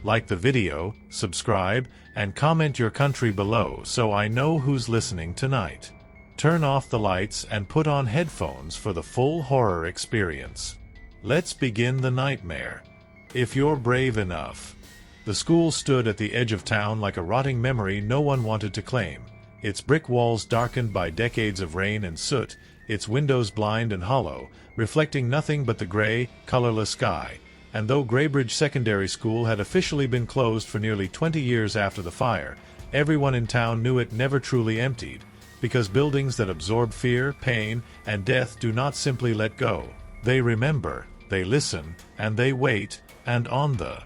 Like the video, subscribe, and comment your country below so I know who's listening tonight. Turn off the lights and put on headphones for the full horror experience. Let's begin the nightmare. If you're brave enough. The school stood at the edge of town like a rotting memory no one wanted to claim. Its brick walls darkened by decades of rain and soot, its windows blind and hollow, reflecting nothing but the gray, colorless sky. And though Graybridge Secondary School had officially been closed for nearly 20 years after the fire, everyone in town knew it never truly emptied, because buildings that absorb fear, pain, and death do not simply let go. They remember, they listen, and they wait, and on the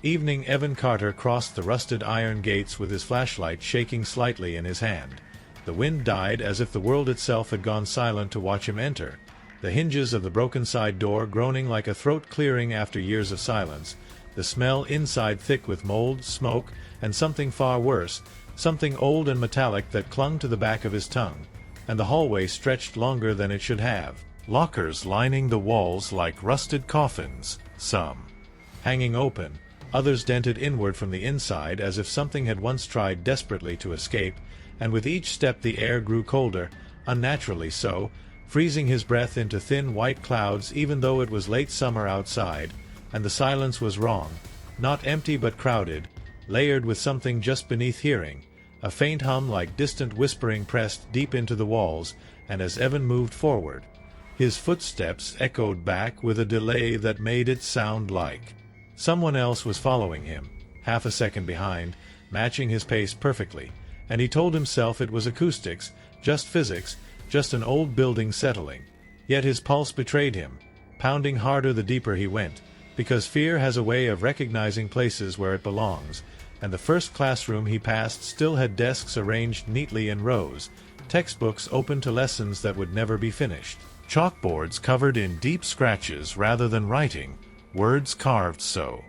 evening Evan Carter crossed the rusted iron gates with his flashlight shaking slightly in his hand. The wind died as if the world itself had gone silent to watch him enter, the hinges of the broken side door groaning like a throat clearing after years of silence, the smell inside thick with mold, smoke, and something far worse, something old and metallic that clung to the back of his tongue, and the hallway stretched longer than it should have, lockers lining the walls like rusted coffins, some hanging open, others dented inward from the inside as if something had once tried desperately to escape, and with each step the air grew colder, unnaturally so, freezing his breath into thin white clouds even though it was late summer outside, and the silence was wrong, not empty but crowded, layered with something just beneath hearing, a faint hum like distant whispering pressed deep into the walls, and as Evan moved forward, his footsteps echoed back with a delay that made it sound like someone else was following him, half a second behind, matching his pace perfectly, and he told himself it was acoustics, just physics, just an old building settling. Yet his pulse betrayed him, pounding harder the deeper he went, because fear has a way of recognizing places where it belongs, and the first classroom he passed still had desks arranged neatly in rows, textbooks open to lessons that would never be finished, chalkboards covered in deep scratches rather than writing, words carved so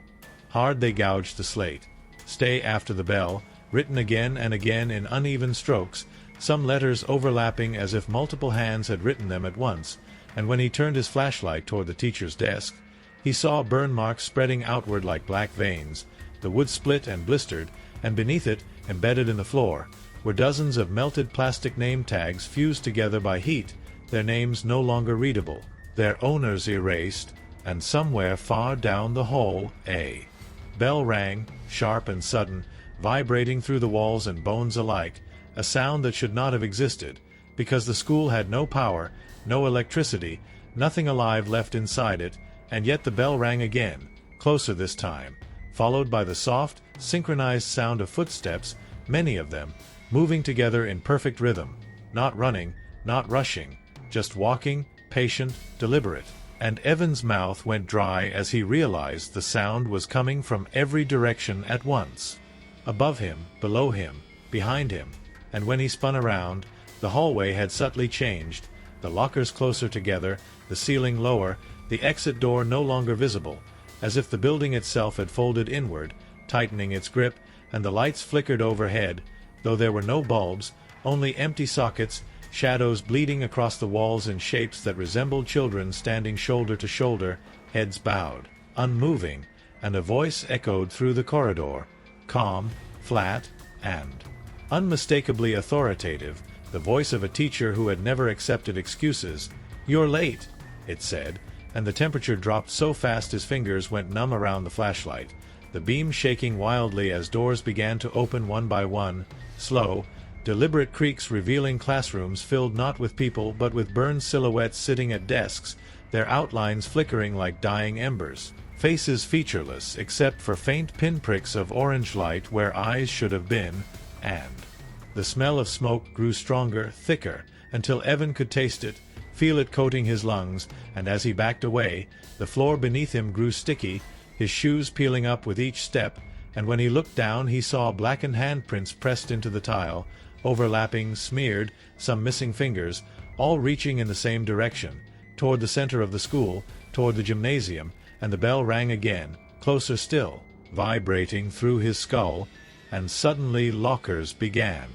hard they gouged the slate. Stay after the bell, written again and again in uneven strokes, some letters overlapping as if multiple hands had written them at once, and when he turned his flashlight toward the teacher's desk, he saw burn marks spreading outward like black veins, the wood split and blistered, and beneath it, embedded in the floor, were dozens of melted plastic name tags fused together by heat, their names no longer readable, their owners erased, and somewhere far down the hall, a bell rang, sharp and sudden, vibrating through the walls and bones alike, a sound that should not have existed, because the school had no power, no electricity, nothing alive left inside it, and yet the bell rang again, closer this time, followed by the soft, synchronized sound of footsteps, many of them, moving together in perfect rhythm, not running, not rushing, just walking, patient, deliberate, and Evan's mouth went dry as he realized the sound was coming from every direction at once. Above him, below him, behind him, and when he spun around, the hallway had subtly changed, the lockers closer together, the ceiling lower, the exit door no longer visible, as if the building itself had folded inward, tightening its grip, and the lights flickered overhead, though there were no bulbs, only empty sockets, shadows bleeding across the walls in shapes that resembled children standing shoulder to shoulder, heads bowed, unmoving, and a voice echoed through the corridor, calm, flat, and unmistakably authoritative, the voice of a teacher who had never accepted excuses. "You're late," it said, and the temperature dropped so fast his fingers went numb around the flashlight, the beam shaking wildly as doors began to open one by one, slow, deliberate creaks revealing classrooms filled not with people but with burned silhouettes sitting at desks, their outlines flickering like dying embers, faces featureless except for faint pinpricks of orange light where eyes should have been, and the smell of smoke grew stronger, thicker, until Evan could taste it, feel it coating his lungs, and as he backed away, the floor beneath him grew sticky, his shoes peeling up with each step, and when he looked down he saw blackened handprints pressed into the tile, overlapping, smeared, some missing fingers, all reaching in the same direction, toward the center of the school, toward the gymnasium, and the bell rang again, closer still, vibrating through his skull, and suddenly lockers began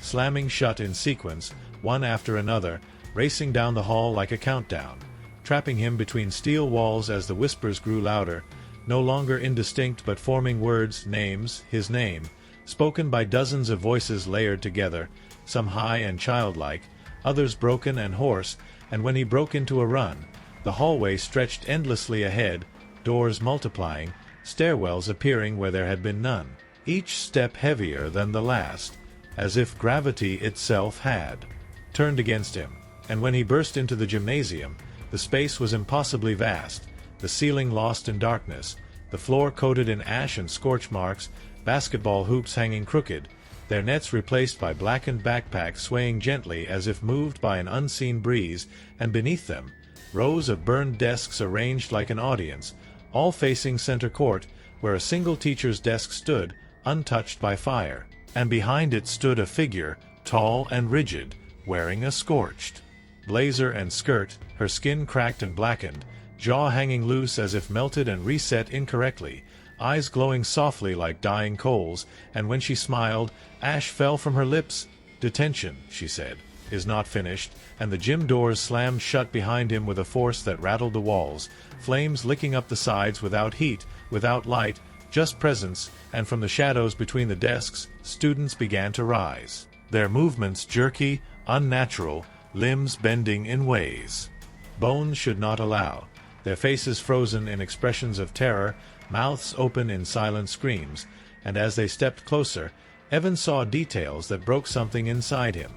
slamming shut in sequence, one after another, racing down the hall like a countdown, trapping him between steel walls as the whispers grew louder, no longer indistinct but forming words, names, his name, spoken by dozens of voices layered together, some high and childlike, others broken and hoarse, and when he broke into a run, the hallway stretched endlessly ahead, doors multiplying, stairwells appearing where there had been none, each step heavier than the last, as if gravity itself had turned against him. And when he burst into the gymnasium, the space was impossibly vast, the ceiling lost in darkness, the floor coated in ash and scorch marks, basketball hoops hanging crooked, their nets replaced by blackened backpacks swaying gently as if moved by an unseen breeze, and beneath them, rows of burned desks arranged like an audience, all facing center court, where a single teacher's desk stood, untouched by fire, and behind it stood a figure, tall and rigid, wearing a scorched blazer and skirt, her skin cracked and blackened, jaw hanging loose as if melted and reset incorrectly, eyes glowing softly like dying coals, and when she smiled, ash fell from her lips. "Detention," she said, "is not finished," and the gym doors slammed shut behind him with a force that rattled the walls, flames licking up the sides without heat, without light, just presence, and from the shadows between the desks, students began to rise, their movements jerky, unnatural, limbs bending in ways bones should not allow, their faces frozen in expressions of terror, mouths open in silent screams, and as they stepped closer, Evan saw details that broke something inside him.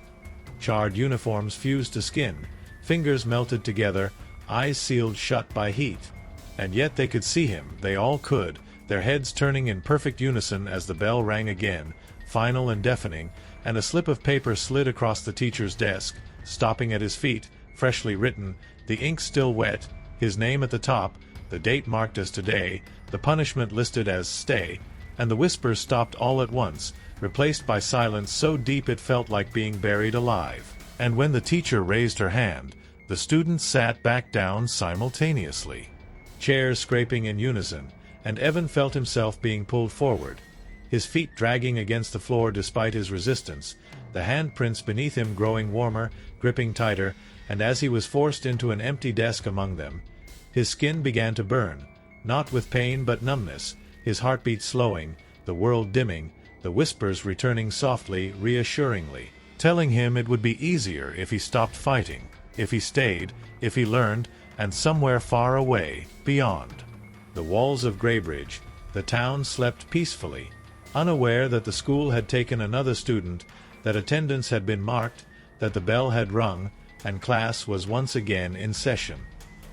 Charred uniforms fused to skin, fingers melted together, eyes sealed shut by heat. And yet they could see him, they all could, their heads turning in perfect unison as the bell rang again, final and deafening, and a slip of paper slid across the teacher's desk, stopping at his feet, freshly written, the ink still wet, his name at the top, the date marked as today, the punishment listed as stay, and the whispers stopped all at once, replaced by silence so deep it felt like being buried alive. And when the teacher raised her hand, the students sat back down simultaneously, chairs scraping in unison, and Evan felt himself being pulled forward, his feet dragging against the floor despite his resistance, the handprints beneath him growing warmer, gripping tighter, and as he was forced into an empty desk among them, his skin began to burn, not with pain but numbness, his heartbeat slowing, the world dimming, the whispers returning softly, reassuringly, telling him it would be easier if he stopped fighting, if he stayed, if he learned, and somewhere far away, beyond the walls of Greybridge, the town slept peacefully, unaware that the school had taken another student, that attendance had been marked, that the bell had rung, and class was once again in session.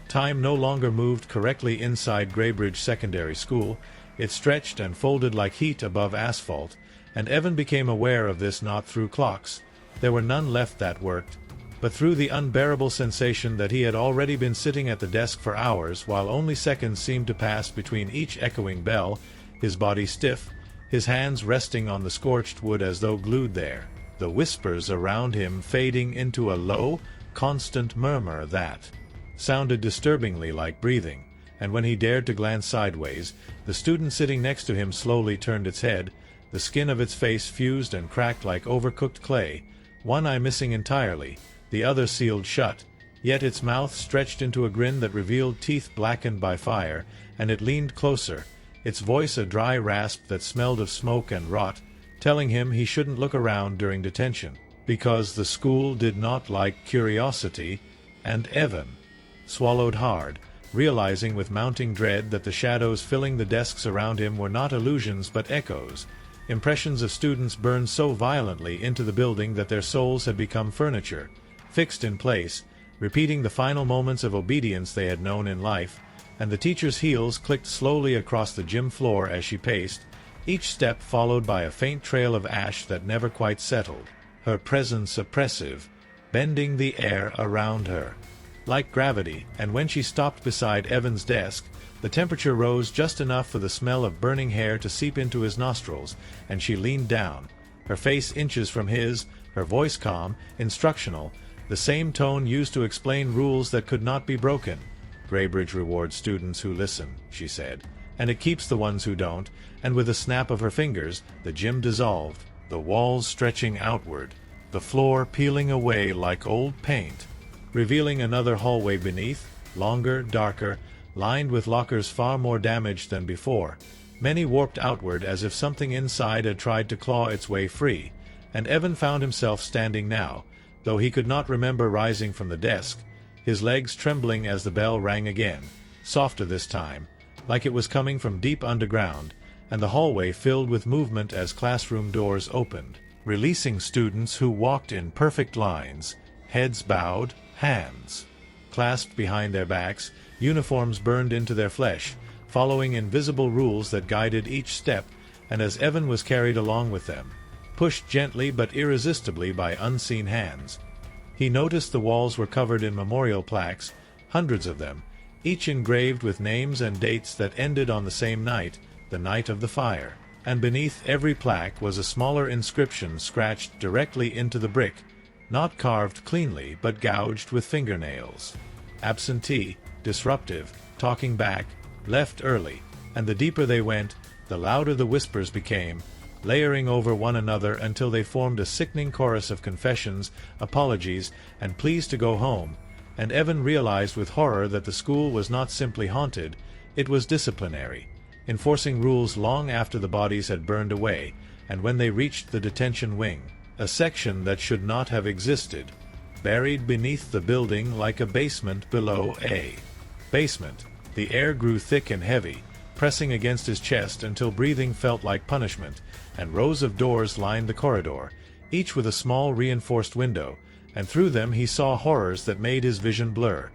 Time no longer moved correctly inside Greybridge Secondary School, it stretched and folded like heat above asphalt, and Evan became aware of this not through clocks, there were none left that worked, but through the unbearable sensation that he had already been sitting at the desk for hours while only seconds seemed to pass between each echoing bell, his body stiff, his hands resting on the scorched wood as though glued there, the whispers around him fading into a low, constant murmur that sounded disturbingly like breathing, and when he dared to glance sideways, the student sitting next to him slowly turned its head, the skin of its face fused and cracked like overcooked clay, one eye missing entirely, the other sealed shut, yet its mouth stretched into a grin that revealed teeth blackened by fire, and it leaned closer, its voice a dry rasp that smelled of smoke and rot, telling him he shouldn't look around during detention, because the school did not like curiosity, and Evan swallowed hard, realizing with mounting dread that the shadows filling the desks around him were not illusions but echoes, impressions of students burned so violently into the building that their souls had become furniture, fixed in place, repeating the final moments of obedience they had known in life, and the teacher's heels clicked slowly across the gym floor as she paced, each step followed by a faint trail of ash that never quite settled, her presence oppressive, bending the air around her like gravity, and when she stopped beside Evan's desk, the temperature rose just enough for the smell of burning hair to seep into his nostrils, and she leaned down, her face inches from his, her voice calm, instructional, the same tone used to explain rules that could not be broken. "Greybridge rewards students who listen," she said, "and it keeps the ones who don't," and with a snap of her fingers, the gym dissolved, the walls stretching outward, the floor peeling away like old paint, revealing another hallway beneath, longer, darker, lined with lockers far more damaged than before, many warped outward as if something inside had tried to claw its way free, and Evan found himself standing now, though he could not remember rising from the desk, his legs trembling as the bell rang again, softer this time, like it was coming from deep underground, and the hallway filled with movement as classroom doors opened, releasing students who walked in perfect lines, heads bowed, hands clasped behind their backs, uniforms burned into their flesh, following invisible rules that guided each step, and as Evan was carried along with them, pushed gently but irresistibly by unseen hands, he noticed the walls were covered in memorial plaques, hundreds of them, each engraved with names and dates that ended on the same night, the night of the fire, and beneath every plaque was a smaller inscription scratched directly into the brick, not carved cleanly but gouged with fingernails. Absentee, disruptive, talking back, left early, and the deeper they went, the louder the whispers became, layering over one another until they formed a sickening chorus of confessions, apologies, and pleas to go home, and Evan realized with horror that the school was not simply haunted, it was disciplinary, enforcing rules long after the bodies had burned away, and when they reached the detention wing, a section that should not have existed, buried beneath the building like a basement below a basement. The air grew thick and heavy, pressing against his chest until breathing felt like punishment, and rows of doors lined the corridor, each with a small reinforced window, and through them he saw horrors that made his vision blur.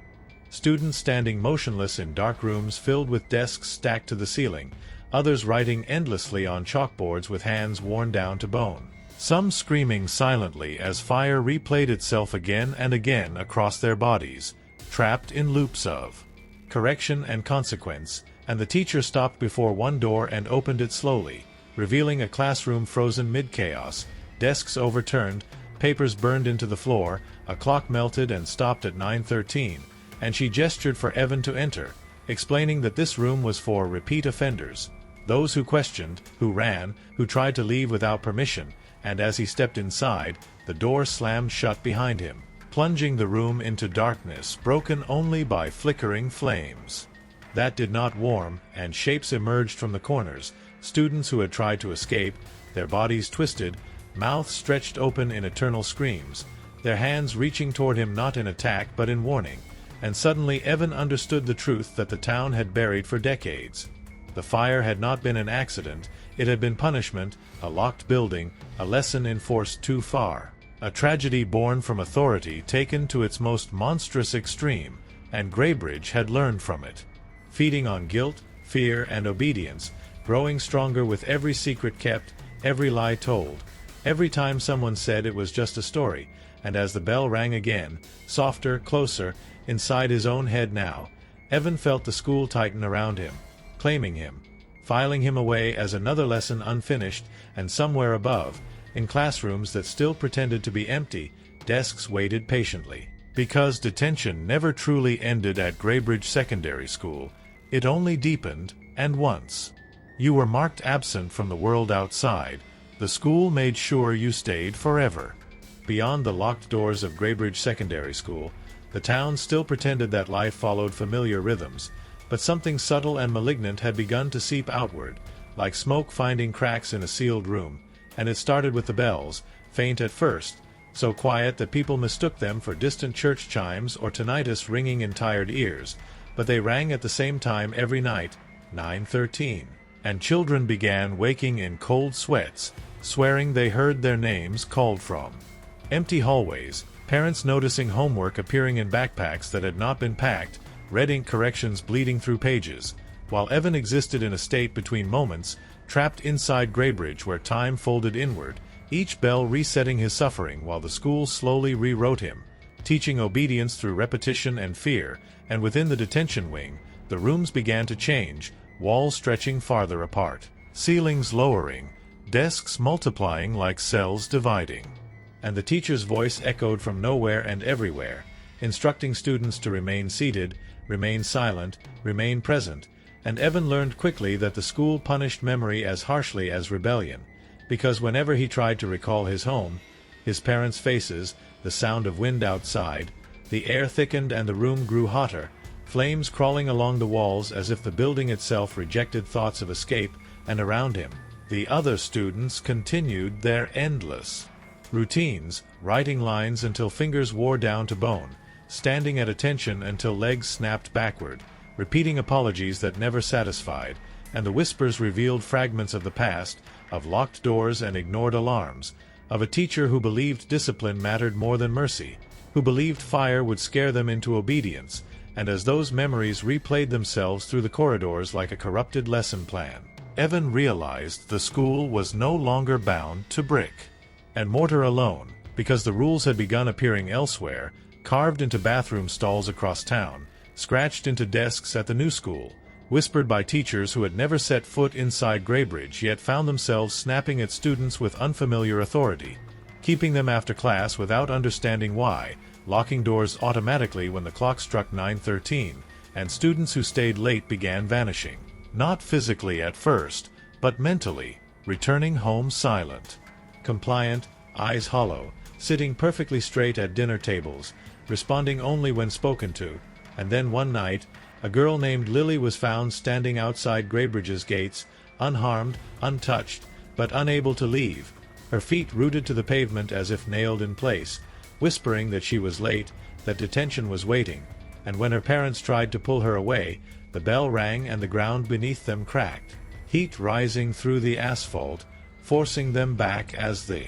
Students standing motionless in dark rooms filled with desks stacked to the ceiling, others writing endlessly on chalkboards with hands worn down to bone, some screaming silently as fire replayed itself again and again across their bodies, trapped in loops of correction and consequence, and the teacher stopped before one door and opened it slowly, revealing a classroom frozen mid-chaos, desks overturned, papers burned into the floor, a clock melted and stopped at 9:13, and she gestured for Evan to enter, explaining that this room was for repeat offenders, those who questioned, who ran, who tried to leave without permission, and as he stepped inside, the door slammed shut behind him, plunging the room into darkness broken only by flickering flames that did not warm, and shapes emerged from the corners, students who had tried to escape, their bodies twisted, mouths stretched open in eternal screams, their hands reaching toward him not in attack but in warning, and suddenly Evan understood the truth that the town had buried for decades. The fire had not been an accident, it had been punishment, a locked building, a lesson enforced too far, a tragedy born from authority taken to its most monstrous extreme, and Greybridge had learned from it. Feeding on guilt, fear, and obedience, growing stronger with every secret kept, every lie told, every time someone said it was just a story, and as the bell rang again, softer, closer, inside his own head now, Evan felt the school tighten around him, claiming him, filing him away as another lesson unfinished, and somewhere above, in classrooms that still pretended to be empty, desks waited patiently. Because detention never truly ended at Greybridge Secondary School, it only deepened, and once you were marked absent from the world outside, the school made sure you stayed forever. Beyond the locked doors of Greybridge Secondary School, the town still pretended that life followed familiar rhythms, but something subtle and malignant had begun to seep outward, like smoke finding cracks in a sealed room, and it started with the bells, faint at first, so quiet that people mistook them for distant church chimes or tinnitus ringing in tired ears, but they rang at the same time every night, 9:13, and children began waking in cold sweats, swearing they heard their names called from empty hallways, parents noticing homework appearing in backpacks that had not been packed, red ink corrections bleeding through pages, while Evan existed in a state between moments, trapped inside Greybridge where time folded inward, each bell resetting his suffering while the school slowly rewrote him, teaching obedience through repetition and fear, and within the detention wing, the rooms began to change, walls stretching farther apart, ceilings lowering, desks multiplying like cells dividing. And the teacher's voice echoed from nowhere and everywhere, instructing students to remain seated, remain silent, remain present, and Evan learned quickly that the school punished memory as harshly as rebellion, because whenever he tried to recall his home, his parents' faces, the sound of wind outside, the air thickened and the room grew hotter, flames crawling along the walls as if the building itself rejected thoughts of escape, and around him, the other students continued their endless routines, writing lines until fingers wore down to bone, standing at attention until legs snapped backward, repeating apologies that never satisfied, and the whispers revealed fragments of the past, of locked doors and ignored alarms, of a teacher who believed discipline mattered more than mercy, who believed fire would scare them into obedience, and as those memories replayed themselves through the corridors like a corrupted lesson plan, Evan realized the school was no longer bound to brick and mortar alone, because the rules had begun appearing elsewhere, carved into bathroom stalls across town, scratched into desks at the new school, whispered by teachers who had never set foot inside Greybridge yet found themselves snapping at students with unfamiliar authority, keeping them after class without understanding why, locking doors automatically when the clock struck 9:13, and students who stayed late began vanishing, not physically at first, but mentally, returning home silent, compliant, eyes hollow, sitting perfectly straight at dinner tables, responding only when spoken to. And then one night, a girl named Lily was found standing outside Greybridge's gates, unharmed, untouched, but unable to leave, her feet rooted to the pavement as if nailed in place, whispering that she was late, that detention was waiting, and when her parents tried to pull her away, the bell rang and the ground beneath them cracked, heat rising through the asphalt, forcing them back as the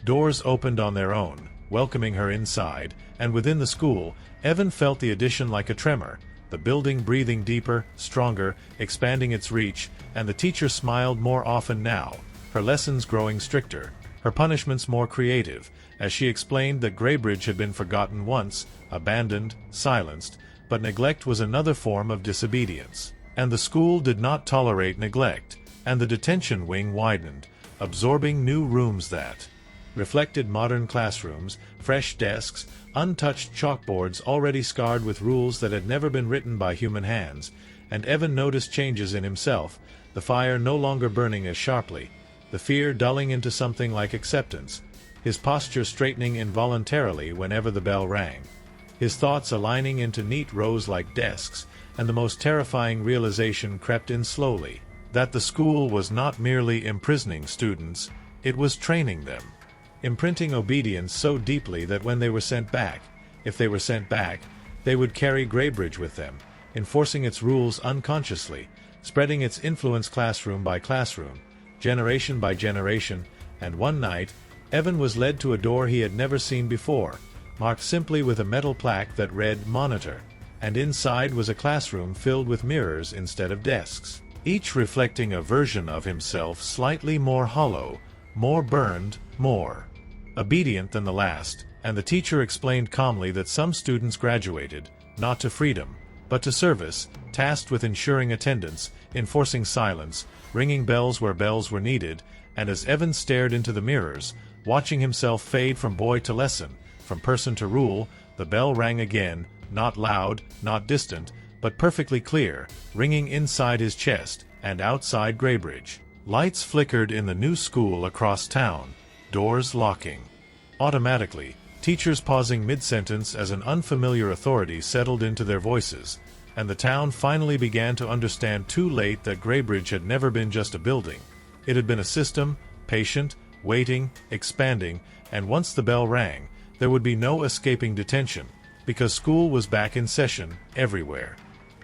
doors opened on their own, welcoming her inside, and within the school, Evan felt the addition like a tremor, the building breathing deeper, stronger, expanding its reach, and the teacher smiled more often now, her lessons growing stricter, her punishments more creative, as she explained that Greybridge had been forgotten once, abandoned, silenced, but neglect was another form of disobedience, and the school did not tolerate neglect, and the detention wing widened, absorbing new rooms that reflected modern classrooms, fresh desks, untouched chalkboards already scarred with rules that had never been written by human hands, and Evan noticed changes in himself, the fire no longer burning as sharply, the fear dulling into something like acceptance, his posture straightening involuntarily whenever the bell rang, his thoughts aligning into neat rows like desks, and the most terrifying realization crept in slowly, that the school was not merely imprisoning students, it was training them, imprinting obedience so deeply that when they were sent back, if they were sent back, they would carry Greybridge with them, enforcing its rules unconsciously, spreading its influence classroom by classroom, generation by generation, and one night, Evan was led to a door he had never seen before, marked simply with a metal plaque that read "Monitor," and inside was a classroom filled with mirrors instead of desks, each reflecting a version of himself slightly more hollow, more burned, more obedient than the last, and the teacher explained calmly that some students graduated, not to freedom, but to service, tasked with ensuring attendance, enforcing silence, ringing bells where bells were needed, and as Evan stared into the mirrors, watching himself fade from boy to lesson, from person to rule, the bell rang again, not loud, not distant, but perfectly clear, ringing inside his chest, and outside Greybridge. Lights flickered in the new school across town, doors locking. Automatically, teachers pausing mid-sentence as an unfamiliar authority settled into their voices, and the town finally began to understand too late that Greybridge had never been just a building. It had been a system, patient, waiting, expanding, and once the bell rang, there would be no escaping detention, because school was back in session, everywhere.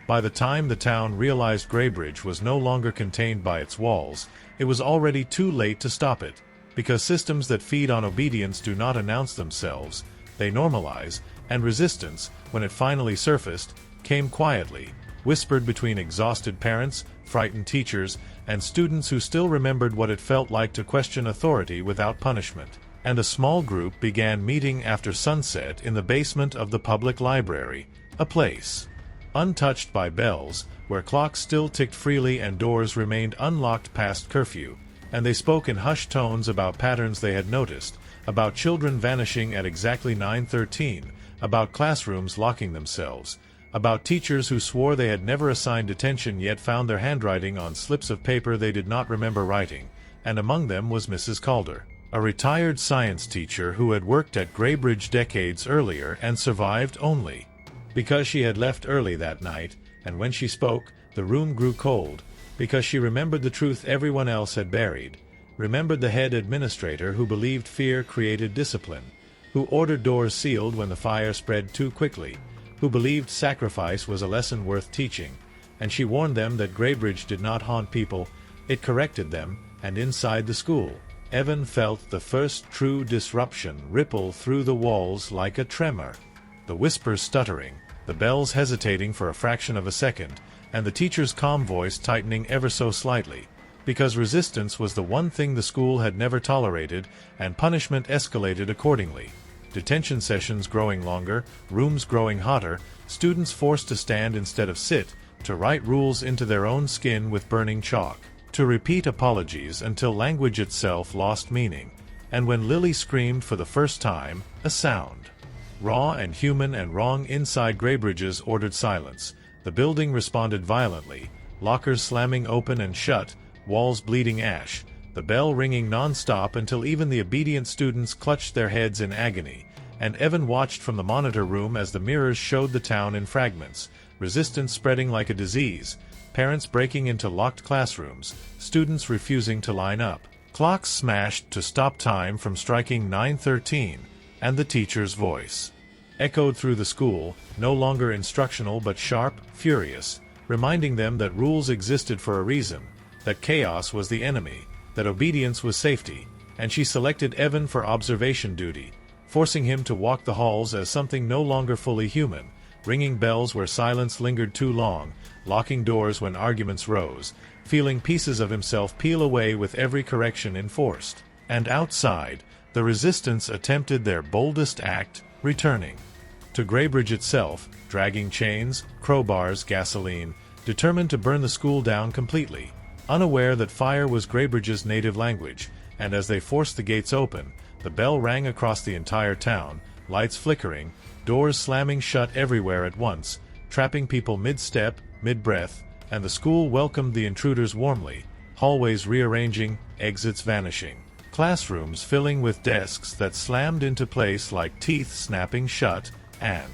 By the time the town realized Greybridge was no longer contained by its walls, it was already too late to stop it, because systems that feed on obedience do not announce themselves, they normalize, and resistance, when it finally surfaced, came quietly, whispered between exhausted parents, frightened teachers, and students who still remembered what it felt like to question authority without punishment. And a small group began meeting after sunset in the basement of the public library, a place untouched by bells, where clocks still ticked freely and doors remained unlocked past curfew, and they spoke in hushed tones about patterns they had noticed, about children vanishing at exactly 9:13, about classrooms locking themselves, about teachers who swore they had never assigned attention yet found their handwriting on slips of paper they did not remember writing, and among them was Mrs. Calder, a retired science teacher who had worked at Greybridge decades earlier and survived only because she had left early that night, and when she spoke, the room grew cold, because she remembered the truth everyone else had buried, remembered the head administrator who believed fear created discipline, who ordered doors sealed when the fire spread too quickly, who believed sacrifice was a lesson worth teaching, and she warned them that Graybridge did not haunt people, it corrected them, and inside the school, Evan felt the first true disruption ripple through the walls like a tremor. The whispers stuttering, the bells hesitating for a fraction of a second, and the teacher's calm voice tightening ever so slightly, because resistance was the one thing the school had never tolerated, and punishment escalated accordingly. Detention sessions growing longer, rooms growing hotter, students forced to stand instead of sit, to write rules into their own skin with burning chalk, to repeat apologies until language itself lost meaning, and when Lily screamed for the first time, a sound. Raw and human and wrong inside Graybridge's ordered silence. The building responded violently, lockers slamming open and shut, walls bleeding ash, the bell ringing non-stop until even the obedient students clutched their heads in agony, and Evan watched from the monitor room as the mirrors showed the town in fragments, resistance spreading like a disease, parents breaking into locked classrooms, students refusing to line up, clocks smashed to stop time from striking 9:13, and the teacher's voice echoed through the school, no longer instructional but sharp, furious, reminding them that rules existed for a reason, that chaos was the enemy, that obedience was safety, and she selected Evan for observation duty, forcing him to walk the halls as something no longer fully human, ringing bells where silence lingered too long, locking doors when arguments rose, feeling pieces of himself peel away with every correction enforced. And outside, the resistance attempted their boldest act, returning to Graybridge itself, dragging chains, crowbars, gasoline, determined to burn the school down completely, unaware that fire was Graybridge's native language, and as they forced the gates open, the bell rang across the entire town, lights flickering, doors slamming shut everywhere at once, trapping people mid-step, mid-breath, and the school welcomed the intruders warmly, hallways rearranging, exits vanishing, classrooms filling with desks that slammed into place like teeth snapping shut, and,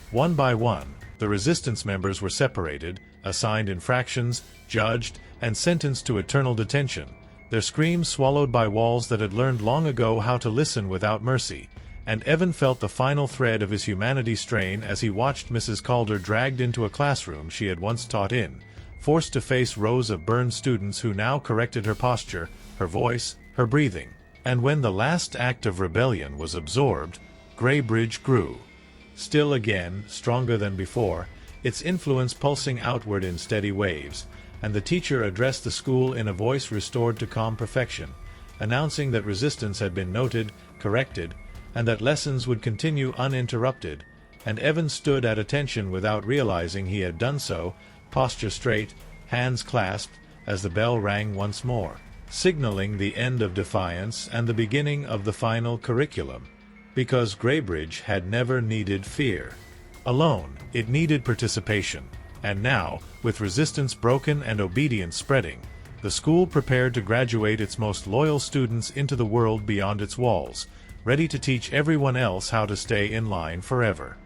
one by one, the resistance members were separated, assigned infractions, judged, and sentenced to eternal detention, their screams swallowed by walls that had learned long ago how to listen without mercy, and Evan felt the final thread of his humanity strain as he watched Mrs. Calder dragged into a classroom she had once taught in, forced to face rows of burned students who now corrected her posture, her voice, her breathing. And when the last act of rebellion was absorbed, Graybridge grew. Still again, stronger than before, its influence pulsing outward in steady waves, and the teacher addressed the school in a voice restored to calm perfection, announcing that resistance had been noted, corrected, and that lessons would continue uninterrupted, and Evan stood at attention without realizing he had done so, posture straight, hands clasped, as the bell rang once more, signaling the end of defiance and the beginning of the final curriculum, because Graybridge had never needed fear alone, it needed participation, and now, with resistance broken and obedience spreading, the school prepared to graduate its most loyal students into the world beyond its walls, ready to teach everyone else how to stay in line forever.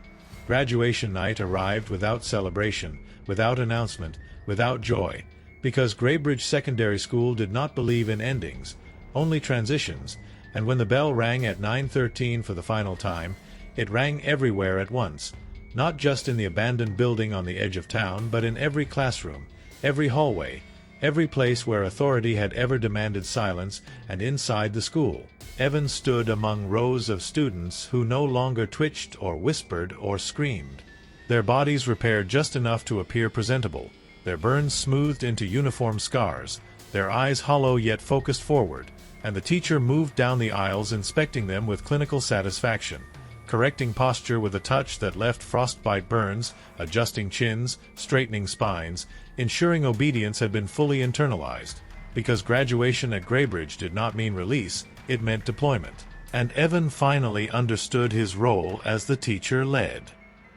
Graduation night arrived without celebration, without announcement, without joy, because Graybridge Secondary School did not believe in endings, only transitions, and when the bell rang at 9:13 for the final time, it rang everywhere at once, not just in the abandoned building on the edge of town, but in every classroom, every hallway, every place where authority had ever demanded silence, and inside the school. Evan stood among rows of students who no longer twitched or whispered or screamed. Their bodies repaired just enough to appear presentable, their burns smoothed into uniform scars, their eyes hollow yet focused forward, and the teacher moved down the aisles inspecting them with clinical satisfaction, correcting posture with a touch that left frostbite burns, adjusting chins, straightening spines, ensuring obedience had been fully internalized, because graduation at Graybridge did not mean release, it meant deployment. And Evan finally understood his role as the teacher led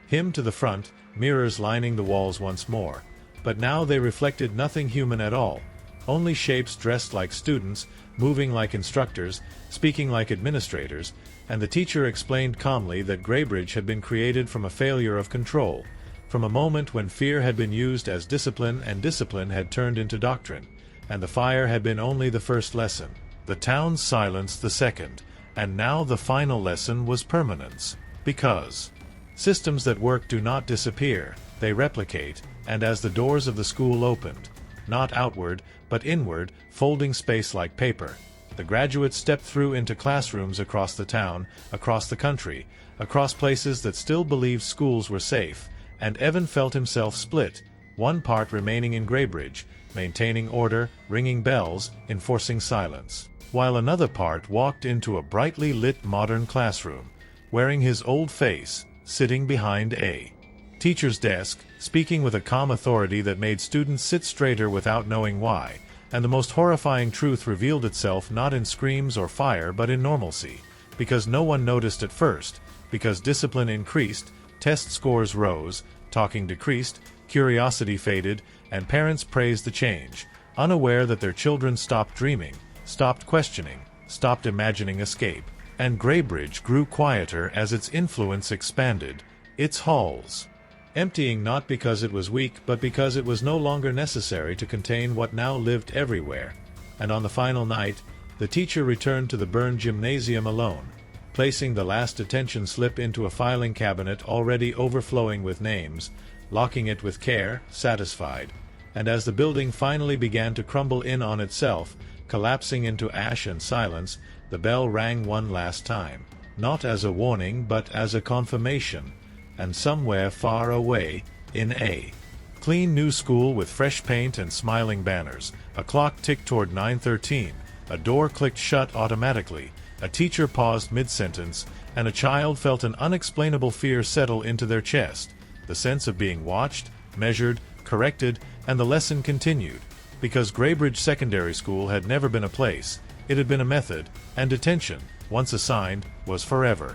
him to the front, mirrors lining the walls once more, but now they reflected nothing human at all, only shapes dressed like students, moving like instructors, speaking like administrators, and the teacher explained calmly that Greybridge had been created from a failure of control, from a moment when fear had been used as discipline and discipline had turned into doctrine, and the fire had been only the first lesson, the town's silence the second, and now the final lesson was permanence, because systems that work do not disappear, they replicate, and as the doors of the school opened, not outward, but inward, folding space like paper, the graduates stepped through into classrooms across the town, across the country, across places that still believed schools were safe, and Evan felt himself split, one part remaining in Greybridge, maintaining order, ringing bells, enforcing silence, while another part walked into a brightly lit modern classroom, wearing his old face, sitting behind a teacher's desk, speaking with a calm authority that made students sit straighter without knowing why, and the most horrifying truth revealed itself not in screams or fire but in normalcy, because no one noticed at first, because discipline increased, test scores rose, talking decreased, curiosity faded, and parents praised the change, unaware that their children stopped dreaming, stopped questioning, stopped imagining escape, and Greybridge grew quieter as its influence expanded, its halls emptying not because it was weak but because it was no longer necessary to contain what now lived everywhere. And on the final night, the teacher returned to the burned gymnasium alone, placing the last attention slip into a filing cabinet already overflowing with names, locking it with care, satisfied. And as the building finally began to crumble in on itself, collapsing into ash and silence, the bell rang one last time, not as a warning but as a confirmation. And somewhere far away, in a clean new school with fresh paint and smiling banners, a clock ticked toward 9:13, a door clicked shut automatically, a teacher paused mid-sentence, and a child felt an unexplainable fear settle into their chest, the sense of being watched, measured, corrected, and the lesson continued, because Greybridge Secondary School had never been a place, it had been a method, and detention, once assigned, was forever.